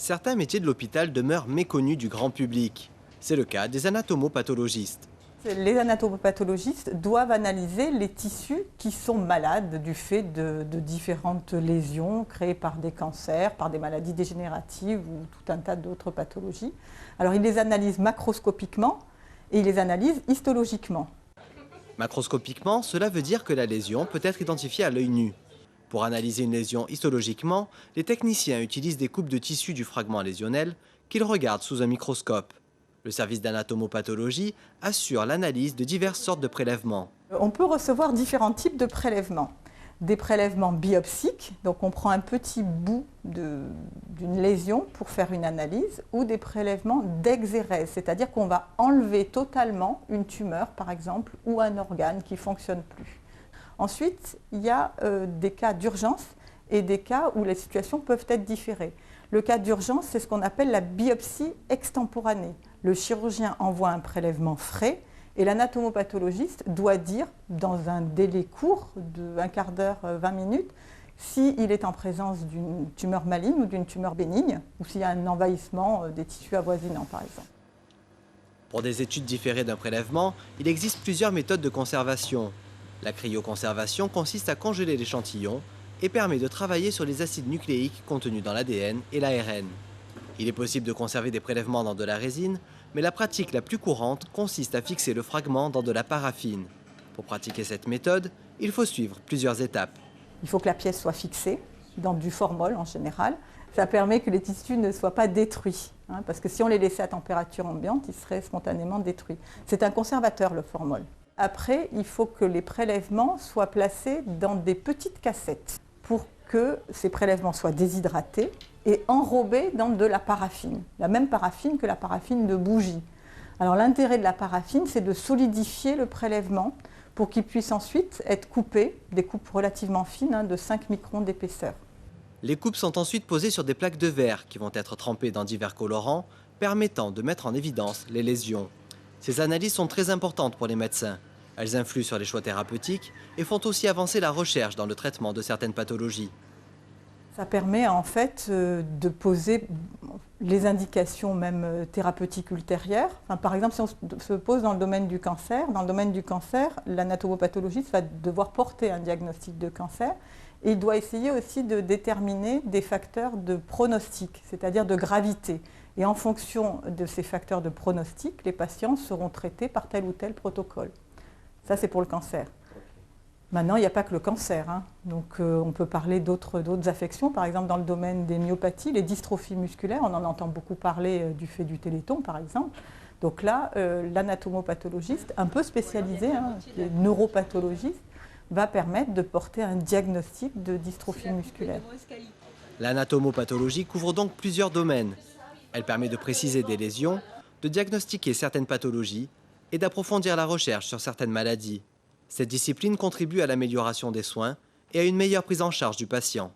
Certains métiers de l'hôpital demeurent méconnus du grand public. C'est le cas des anatomopathologistes. Les anatomopathologistes doivent analyser les tissus qui sont malades du fait de différentes lésions créées par des cancers, par des maladies dégénératives ou tout un tas d'autres pathologies. Alors ils les analysent macroscopiquement et ils les analysent histologiquement. Macroscopiquement, cela veut dire que la lésion peut être identifiée à l'œil nu. Pour analyser une lésion histologiquement, les techniciens utilisent des coupes de tissu du fragment lésionnel qu'ils regardent sous un microscope. Le service d'anatomopathologie assure l'analyse de diverses sortes de prélèvements. On peut recevoir différents types de prélèvements. Des prélèvements biopsiques, donc on prend un petit bout d'une lésion pour faire une analyse, ou des prélèvements d'exérèse, c'est-à-dire qu'on va enlever totalement une tumeur, par exemple, ou un organe qui ne fonctionne plus. Ensuite, il y a des cas d'urgence et des cas où les situations peuvent être différées. Le cas d'urgence, c'est ce qu'on appelle la biopsie extemporanée. Le chirurgien envoie un prélèvement frais et l'anatomopathologiste doit dire, dans un délai court de un quart d'heure, 20 minutes, s'il est en présence d'une tumeur maligne ou d'une tumeur bénigne, ou s'il y a un envahissement des tissus avoisinants, par exemple. Pour des études différées d'un prélèvement, il existe plusieurs méthodes de conservation. La cryoconservation consiste à congeler l'échantillon et permet de travailler sur les acides nucléiques contenus dans l'ADN et l'ARN. Il est possible de conserver des prélèvements dans de la résine, mais la pratique la plus courante consiste à fixer le fragment dans de la paraffine. Pour pratiquer cette méthode, il faut suivre plusieurs étapes. Il faut que la pièce soit fixée dans du formol en général. Ça permet que les tissus ne soient pas détruits, parce que si on les laissait à température ambiante, ils seraient spontanément détruits. C'est un conservateur, le formol. Après, il faut que les prélèvements soient placés dans des petites cassettes pour que ces prélèvements soient déshydratés et enrobés dans de la paraffine, la même paraffine que la paraffine de bougie. Alors l'intérêt de la paraffine, c'est de solidifier le prélèvement pour qu'il puisse ensuite être coupé, des coupes relativement fines, de 5 microns d'épaisseur. Les coupes sont ensuite posées sur des plaques de verre qui vont être trempées dans divers colorants, permettant de mettre en évidence les lésions. Ces analyses sont très importantes pour les médecins. Elles influent sur les choix thérapeutiques et font aussi avancer la recherche dans le traitement de certaines pathologies. Ça permet en fait de poser les indications même thérapeutiques ultérieures. Par exemple, si on se pose dans le domaine du cancer, l'anatomopathologiste va devoir porter un diagnostic de cancer et il doit essayer aussi de déterminer des facteurs de pronostic, c'est-à-dire de gravité. Et en fonction de ces facteurs de pronostic, les patients seront traités par tel ou tel protocole. Ça, c'est pour le cancer. Maintenant, il n'y a pas que le cancer. Donc, on peut parler d'autres affections. Par exemple, dans le domaine des myopathies, les dystrophies musculaires, on en entend beaucoup parler du fait du Téléthon, par exemple. Donc là, l'anatomopathologiste, un peu spécialisé, qui est neuropathologiste, va permettre de porter un diagnostic de dystrophie musculaire. L'anatomopathologie couvre donc plusieurs domaines. Elle permet de préciser des lésions, de diagnostiquer certaines pathologies et d'approfondir la recherche sur certaines maladies. Cette discipline contribue à l'amélioration des soins et à une meilleure prise en charge du patient.